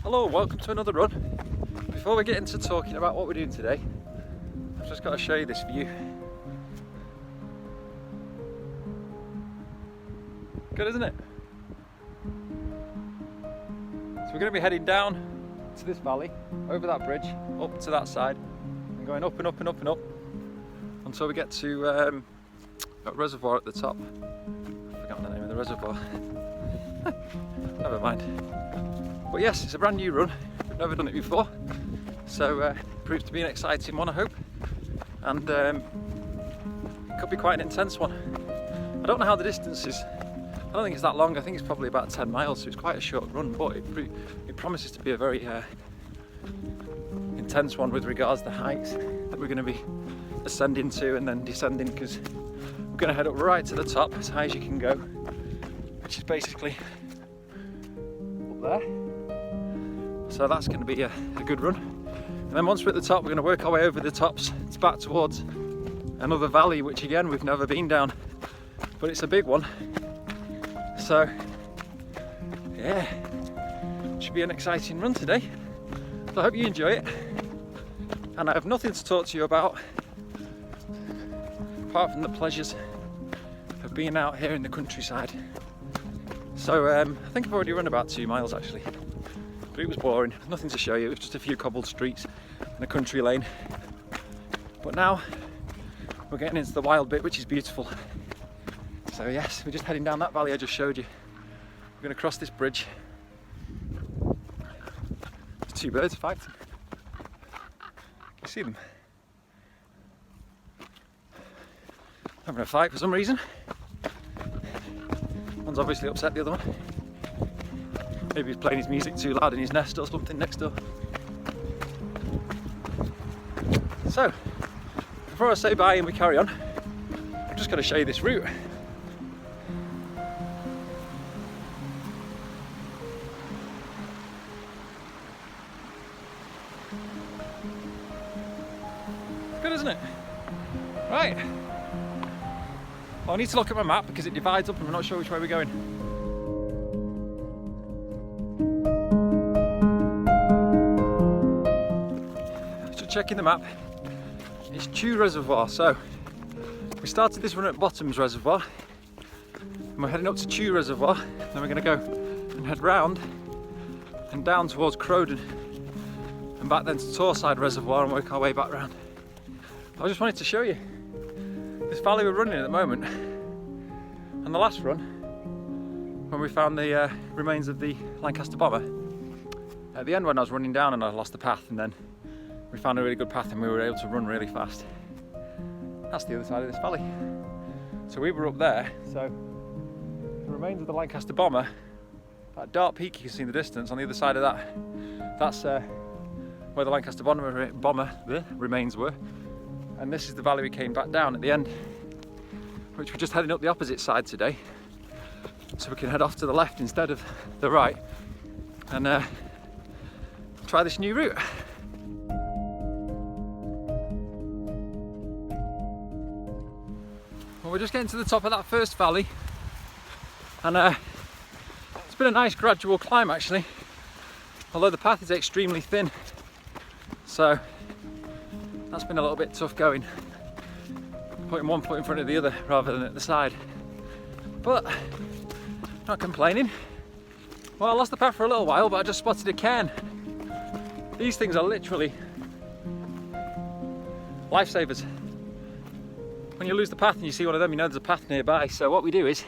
Hello, welcome to another run. Before we get into talking about what we're doing today, I've just got to show you this view. Good, isn't it? So we're going to be heading down to this valley, over that bridge, up to that side, and going up and up and up and up until we get to that reservoir at the top. I've forgotten the name of the reservoir. Never mind. But yes, it's a brand new run. We've never done it before, so it proves to be an exciting one, I hope, and it could be quite an intense one. I don't know how the distance is. I don't think it's that long. I think it's probably about 10 miles, so it's quite a short run, but it promises to be a very intense one with regards to the heights that we're going to be ascending to and then descending, because we're going to head up right to the top as high as you can go, which is basically up there. So that's going to be a good run. And then once we're at the top, we're going to work our way over the tops. It's back towards another valley, which again we've never been down, but it's a big one. So yeah, should be an exciting run today. So I hope you enjoy it. And I have nothing to talk to you about apart from the pleasures of being out here in the countryside. So I think I've already run about 2 miles actually. But it was boring, nothing to show you. It was just a few cobbled streets and a country lane. But now we're getting into the wild bit, which is beautiful. So yes, we're just heading down that valley I just showed you. We're going to cross this bridge. There's 2 birds fighting. You see them? Having a fight for some reason. One's obviously upset the other one. Maybe he's playing his music too loud in his nest or something next door. So, before I say bye and we carry on, I'm just going to show you this route. Good, isn't it? Right. Well, I need to look at my map because it divides up and I'm not sure which way we're going. Checking the map, it's Chew Reservoir. So we started this run at Bottoms Reservoir and we're heading up to Chew Reservoir, then we're going to go and head round and down towards Crowden and back then to Torside Reservoir and work our way back round. I just wanted to show you this valley we're running at the moment, and the last run when we found the remains of the Lancaster bomber. At the end when I was running down and I lost the path, and then we found a really good path and we were able to run really fast. That's the other side of this valley. So we were up there, so the remains of the Lancaster bomber, that dark peak you can see in the distance on the other side of that, that's where the Lancaster bomber remains were. And this is the valley we came back down at the end, which we're just heading up the opposite side today. So we can head off to the left instead of the right and try this new route. Well, we're just getting to the top of that first valley, and it's been a nice gradual climb actually, although the path is extremely thin, so that's been a little bit tough going, putting one foot in front of the other rather than at the side, but not complaining. Well, I lost the path for a little while, but I just spotted a cairn. These things are literally lifesavers. When you lose the path and you see one of them, you know there's a path nearby. So what we do is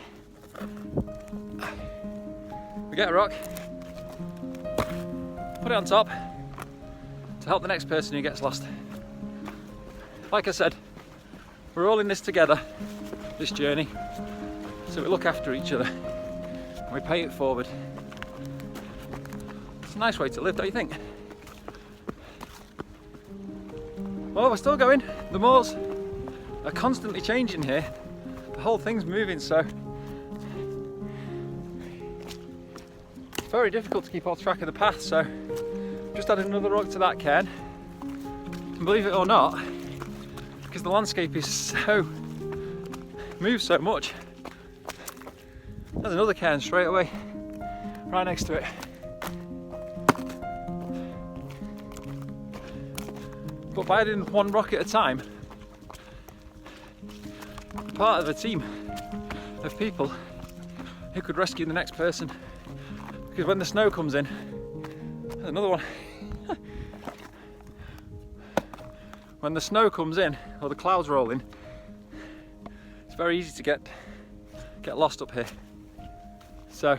we get a rock, put it on top to help the next person who gets lost. Like I said, we're all in this together, this journey, so we look after each other and we pay it forward. It's a nice way to live, don't you think? Well, we're still going. The moors are constantly changing here. The whole thing's moving, so it's very difficult to keep all track of the path. So just added another rock to that cairn, and believe it or not, because the landscape is so moves so much, there's another cairn straight away right next to it. But by adding one rock at a time, part of a team of people who could rescue the next person. Because when the snow comes in, there's another one. When the snow comes in, or the clouds roll in, it's very easy to get lost up here. So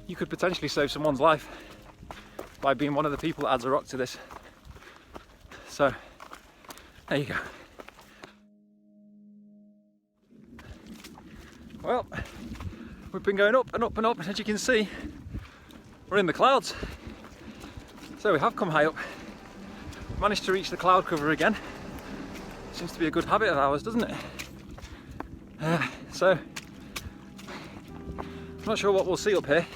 you could potentially save someone's life by being one of the people that adds a rock to this. So there you go. Well, we've been going up and up and up, and as you can see, we're in the clouds. So we have come high up. Managed to reach the cloud cover again. Seems to be a good habit of ours, doesn't it? So I'm not sure what we'll see up here,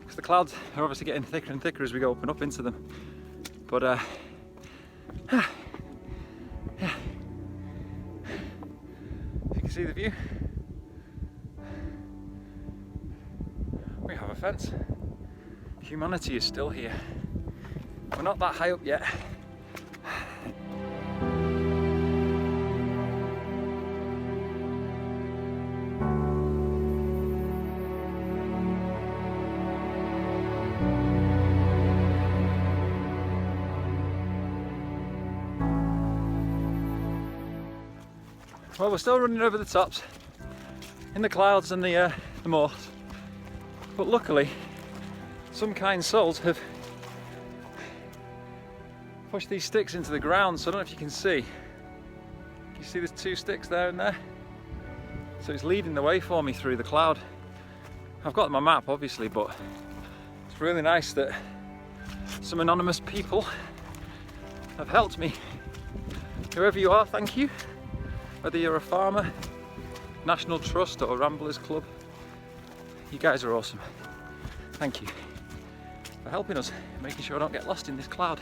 because the clouds are obviously getting thicker and thicker as we go up and up into them. But yeah. You can see the view. We have a fence. Humanity is still here. We're not that high up yet. Well, we're still running over the tops, in the clouds and the moors. But luckily, some kind souls have pushed these sticks into the ground, so I don't know if you can see. You see there's two sticks there and there? So it's leading the way for me through the cloud. I've got my map obviously, but it's really nice that some anonymous people have helped me. Whoever you are, thank you. Whether you're a farmer, National Trust or Ramblers Club, you guys are awesome. Thank you for helping us, making sure I don't get lost in this cloud.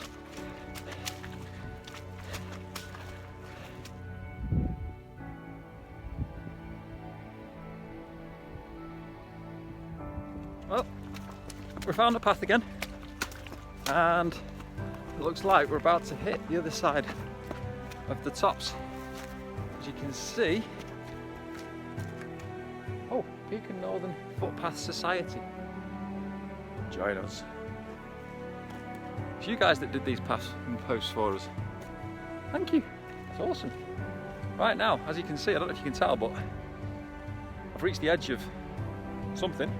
Well, we found a path again, and it looks like we're about to hit the other side of the tops. As you can see, oh, Beacon Northern Footpath Society. Join us. It's you guys that did these paths and posts for us. Thank you. It's awesome. Right now, as you can see, I don't know if you can tell, but I've reached the edge of something.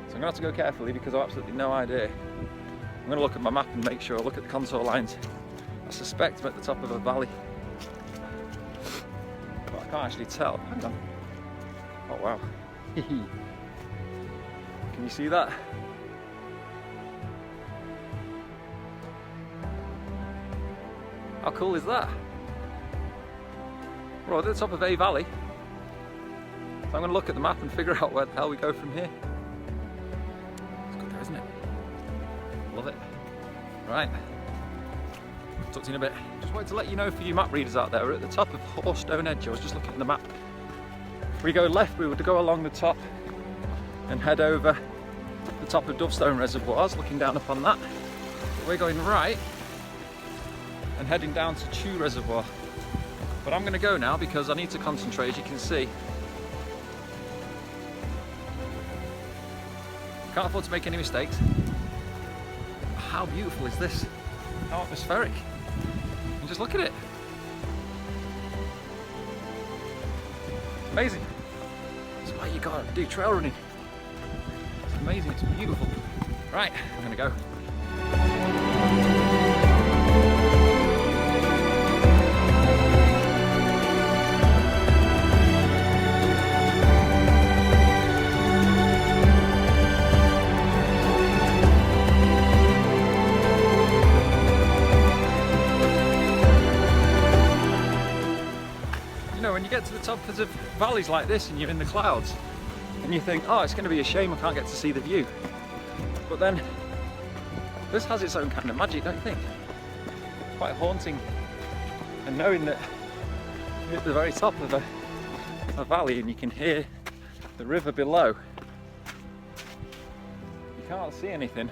So I'm going to have to go carefully because I've absolutely no idea. I'm going to look at my map and make sure I look at the contour lines. I suspect I'm at the top of a valley, but I can't actually tell. Hang on. Oh wow. Can you see that? How cool is that? We're at the top of a valley. So I'm going to look at the map and figure out where the hell we go from here. It's good though, isn't it? Love it. Right. Talk to you in a bit. Just wanted to let you know, for you map readers out there, we're at the top of Horstone Edge. I was just looking at the map. If we go left, we would go along the top and head over the top of Dovestone Reservoirs, looking down upon that. But we're going right and heading down to Chew Reservoir. But I'm going to go now because I need to concentrate, as you can see. Can't afford to make any mistakes. How beautiful is this? How atmospheric. And just look at it. It's amazing. That's why you gotta do trail running. It's amazing, it's beautiful. Right, I'm gonna go. When you get to the top of valleys like this and you're in the clouds and you think, oh, it's going to be a shame I can't get to see the view. But then this has its own kind of magic, don't you think? It's quite haunting. And knowing that you're at the very top of a valley and you can hear the river below. You can't see anything,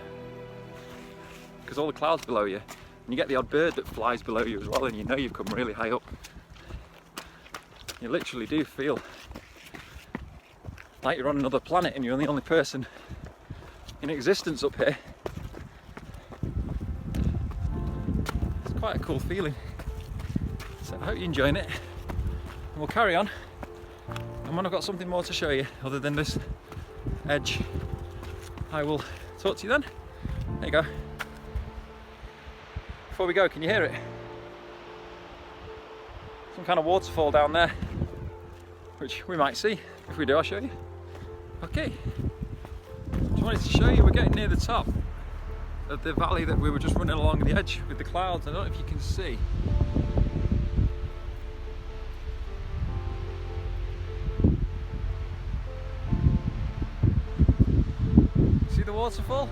because all the clouds below you, and you get the odd bird that flies below you as well, and you know you've come really high up. You literally do feel like you're on another planet and you're the only person in existence up here. It's quite a cool feeling. So I hope you're enjoying it, and we'll carry on. And when I've got something more to show you other than this edge, I will talk to you then. There you go. Before we go, can you hear it? Some kind of waterfall down there, which we might see. If we do, I'll show you. Okay. Just wanted to show you we're getting near the top of the valley that we were just running along the edge with the clouds. I don't know if you can see. See the waterfall?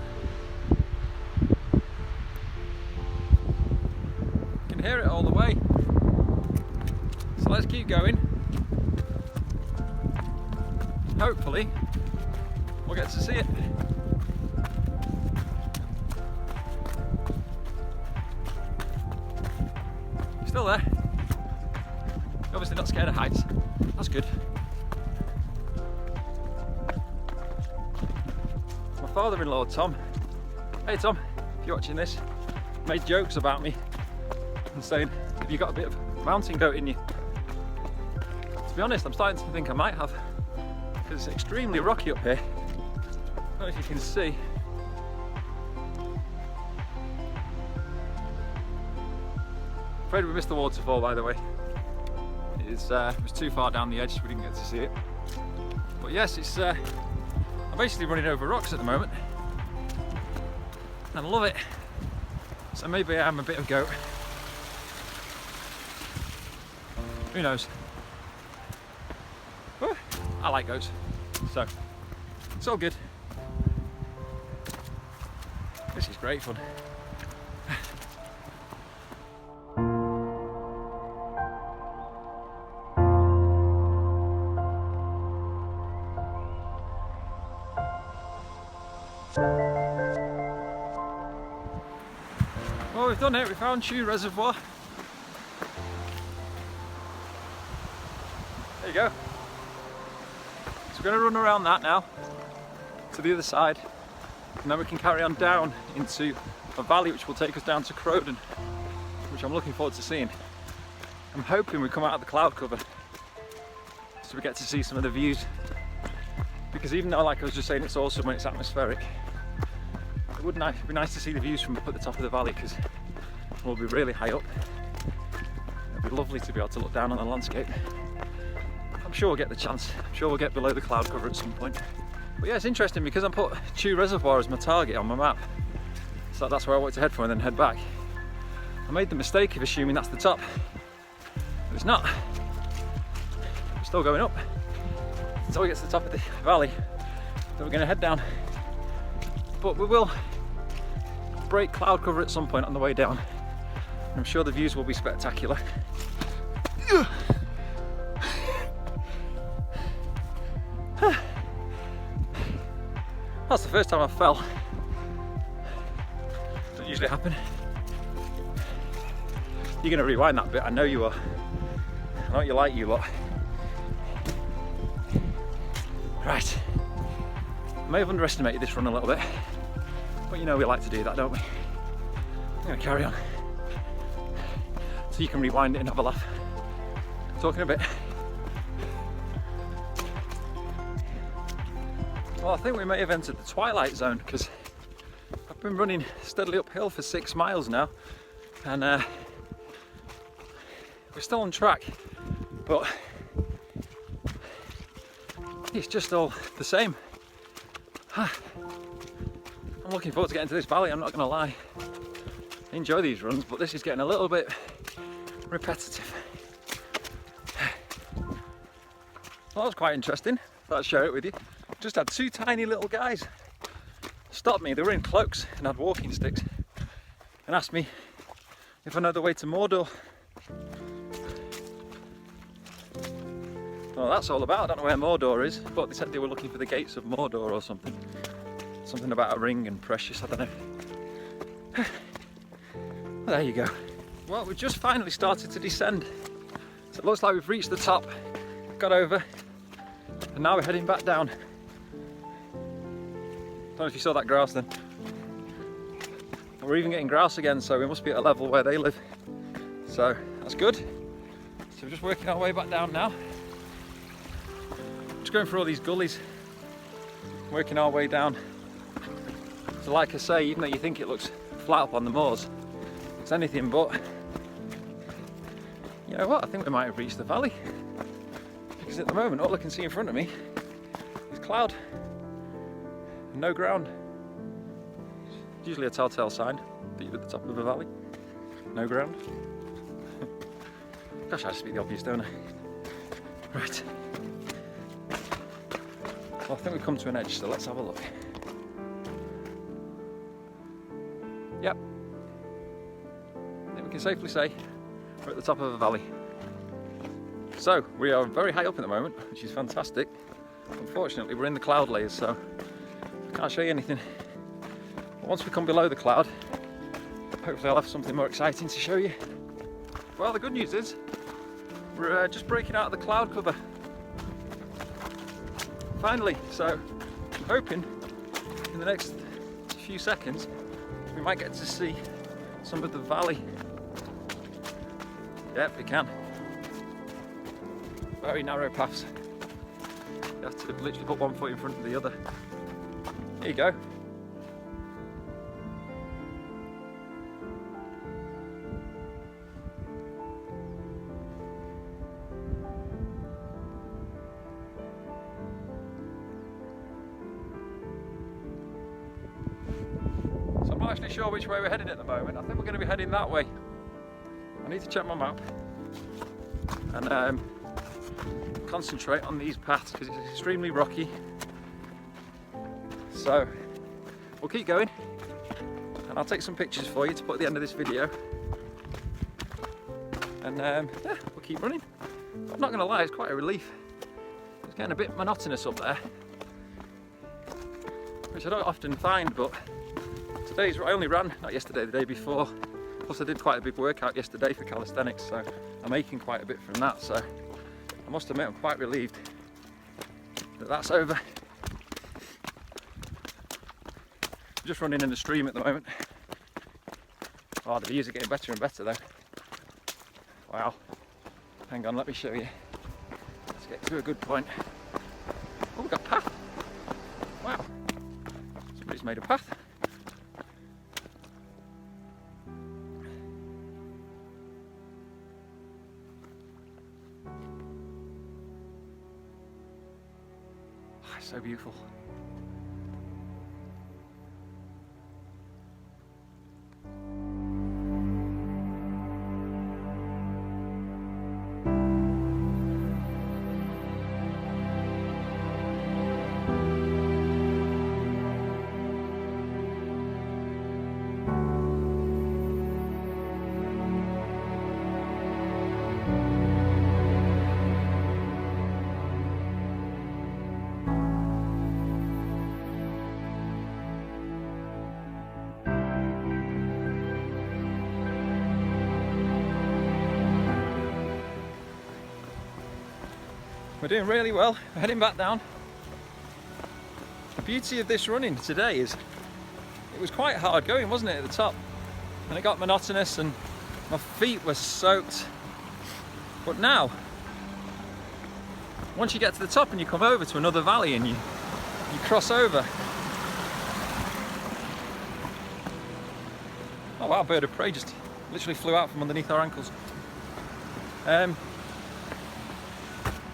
You can hear it all the way. So let's keep going. Hopefully we'll get to see it. Still there? Obviously not scared of heights. That's good. My father-in-law Tom, hey Tom, if you're watching this, made jokes about me and saying, have you got a bit of mountain goat in you? To be honest, I'm starting to think I might have, because it's extremely rocky up here. I don't know if you can see. Afraid we missed the waterfall, by the way. It was too far down the edge, so we didn't get to see it. But yes, it's I'm basically running over rocks at the moment, and I love it. So maybe I am a bit of a goat. Who knows? Woo, I like goats, so it's all good. This is great fun. Well, we've done it. We found Chew Reservoir. There you go. So we're going to run around that now to the other side, and then we can carry on down into a valley which will take us down to Crowden, which I'm looking forward to seeing. I'm hoping we come out of the cloud cover so we get to see some of the views, because even though, like I was just saying, it's awesome when it's atmospheric, it would be nice to see the views from up at the top of the valley, because we'll be really high up. It'd be lovely to be able to look down on the landscape. I'm sure we'll get the chance. I'm sure we'll get below the cloud cover at some point. But yeah, it's interesting because I put Chew Reservoir as my target on my map, so that's where I want to head for and then head back. I made the mistake of assuming that's the top, but it's not. We're still going up until we get to the top of the valley, then we're going to head down. But we will break cloud cover at some point on the way down. I'm sure the views will be spectacular. That's the first time I fell. Doesn't usually happen. You're going to rewind that bit, I know you are. I know what you like, you lot. Right. I may have underestimated this run a little bit, but you know we like to do that, don't we? I'm going to carry on so you can rewind it and have a laugh. Talking a bit. Well, I think we may have entered the twilight zone, because I've been running steadily uphill for 6 miles now, and we're still on track, but it's just all the same. I'm looking forward to getting to this valley, I'm not going to lie. I enjoy these runs, but this is getting a little bit repetitive. Well, that was quite interesting. Thought I'd share it with you. Just had 2 tiny little guys stop me. They were in cloaks and had walking sticks and asked me if I know the way to Mordor. Well, that's all about. I don't know where Mordor is, but they said they were looking for the gates of Mordor or something. Something about a ring and precious, I don't know. There you go. Well, we've just finally started to descend. So it looks like we've reached the top, got over, and now we're heading back down. Don't know if you saw that grouse then. We're even getting grouse again, so we must be at a level where they live. So that's good. So we're just working our way back down now. Just going through all these gullies, working our way down. So like I say, even though you think it looks flat up on the moors, it's anything but. You know what, I think we might have reached the valley. Because at the moment, all I can see in front of me is cloud and no ground. It's usually a telltale sign that you're at the top of a valley. No ground. Gosh, I just speak the obvious, don't I? Right. Well, I think we've come to an edge, so let's have a look. Yep. I think we can safely say we're at the top of a valley. So, we are very high up at the moment, which is fantastic. Unfortunately, we're in the cloud layers, so I can't show you anything. But once we come below the cloud, hopefully I'll have something more exciting to show you. Well, the good news is, we're just breaking out of the cloud cover. Finally, so I'm hoping in the next few seconds we might get to see some of the valley. Yep, we can. Very narrow paths. You have to literally put one foot in front of the other. There you go. I'm not actually sure which way we're heading at the moment. I think we're going to be heading that way. I need to check my map and concentrate on these paths because it's extremely rocky. So we'll keep going and I'll take some pictures for you to put at the end of this video. And yeah, we'll keep running. I'm not going to lie, it's quite a relief. It's getting a bit monotonous up there, which I don't often find, but today's, I only ran, not yesterday, the day before. Plus I did quite a big workout yesterday for calisthenics, so I'm aching quite a bit from that. So I must admit I'm quite relieved that that's over. I'm just running in the stream at the moment. Oh, the views are getting better and better though. Wow. Hang on, let me show you. Let's get to a good point. Oh, we've got a path. Wow. Somebody's made a path. So beautiful. We're doing really well. We're heading back down. The beauty of this running today is it was quite hard going, wasn't it, at the top? And it got monotonous and my feet were soaked. But now, once you get to the top and you come over to another valley and you cross over. Oh wow, bird of prey just literally flew out from underneath our ankles.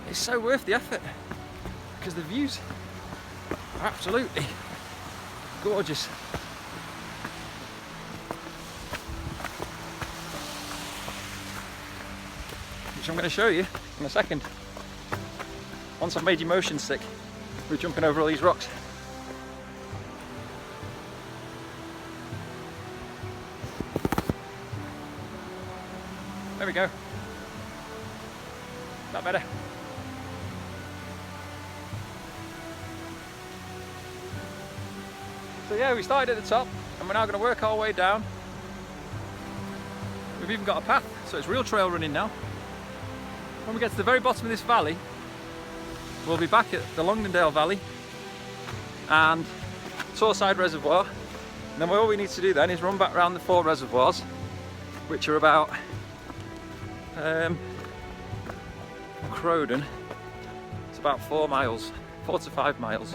It's so worth the effort because the views are absolutely gorgeous. Which I'm going to show you in a second. Once I've made you motion sick with jumping over all these rocks. There we go. That better? So yeah, we started at the top and we're now going to work our way down. We've even got a path, so it's real trail running now. When we get to the very bottom of this valley, we'll be back at the Longdendale Valley and Torside Reservoir. And then all we need to do then is run back around the 4 reservoirs, which are about Crowden. It's about 4 miles, 4 to 5 miles.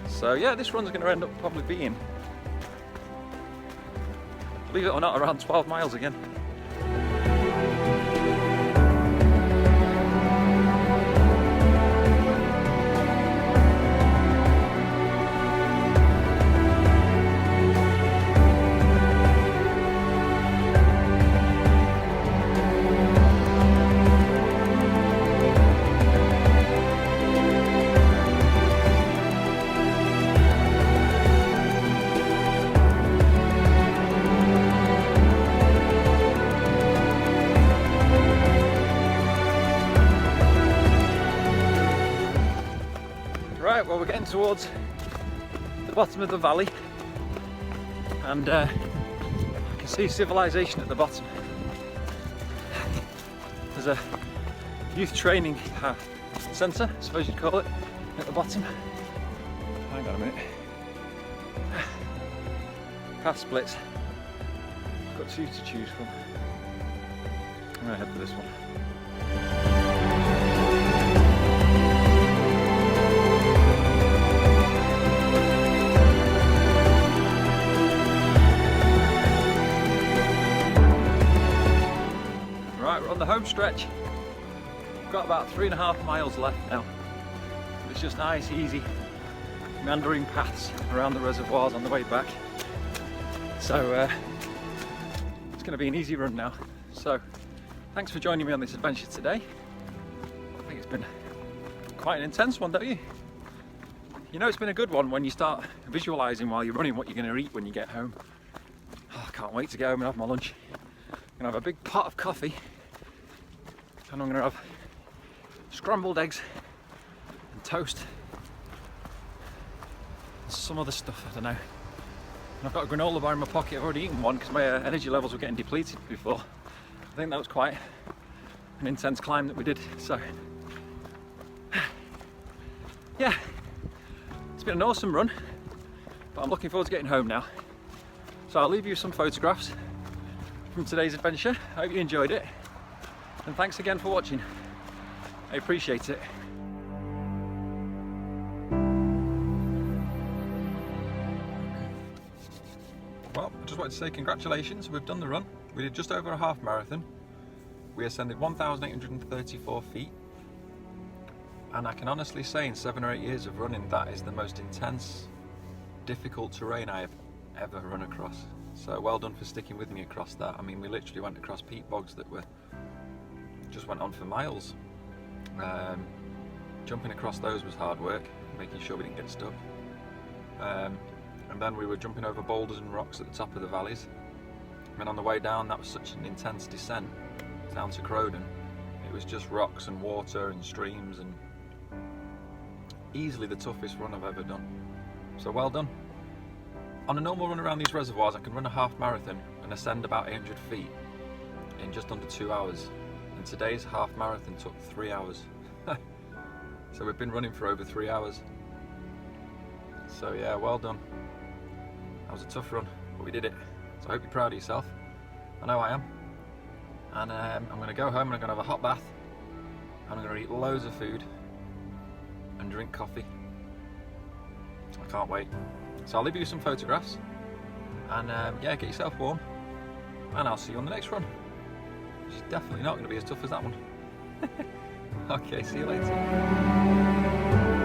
So yeah, this run's going to end up probably being, believe it or not, around 12 miles again. Right, well, we're getting towards the bottom of the valley, and I can see civilization at the bottom. There's a youth training centre, I suppose you'd call it, at the bottom. Hang on a minute. Path splits. Got 2 to choose from. I'm going to head for this one. Right, we're on the home stretch. We've got about 3.5 miles left now. It's just nice, easy, meandering paths around the reservoirs on the way back. So it's going to be an easy run now. So thanks for joining me on this adventure today. I think it's been quite an intense one, don't you? You know, it's been a good one when you start visualising while you're running what you're going to eat when you get home. Oh, I can't wait to get home and have my lunch. I'm going to have a big pot of coffee, and I'm going to have scrambled eggs and toast and some other stuff, I don't know. And I've got a granola bar in my pocket. I've already eaten one because my energy levels were getting depleted before. I think that was quite an intense climb that we did. So yeah, it's been an awesome run, but I'm looking forward to getting home now. So I'll leave you some photographs from today's adventure. I hope you enjoyed it, and thanks again for watching. I appreciate it. Well, I just wanted to say congratulations, we've done the run. We did just over a half marathon. We ascended 1,834 feet, and I can honestly say in 7 or 8 years of running, that is the most intense, difficult terrain I have ever run across. So well done for sticking with me across that. I mean, we literally went across peat bogs that just went on for miles. Jumping across those was hard work, making sure we didn't get stuck. And then we were jumping over boulders and rocks at the top of the valleys. And on the way down, that was such an intense descent down to Crowden. It was just rocks and water and streams, and easily the toughest run I've ever done. So well done. On a normal run around these reservoirs, I can run a half marathon and ascend about 800 feet in just under 2 hours. And today's half marathon took 3 hours. So we've been running for over 3 hours. So yeah, well done. That was a tough run, but we did it. So I hope you're proud of yourself. I know I am. And I'm going to go home and I'm going to have a hot bath. And I'm going to eat loads of food and drink coffee. I can't wait. So I'll leave you some photographs. And yeah, get yourself warm. And I'll see you on the next run. Which is definitely not going to be as tough as that one. Okay, see you later.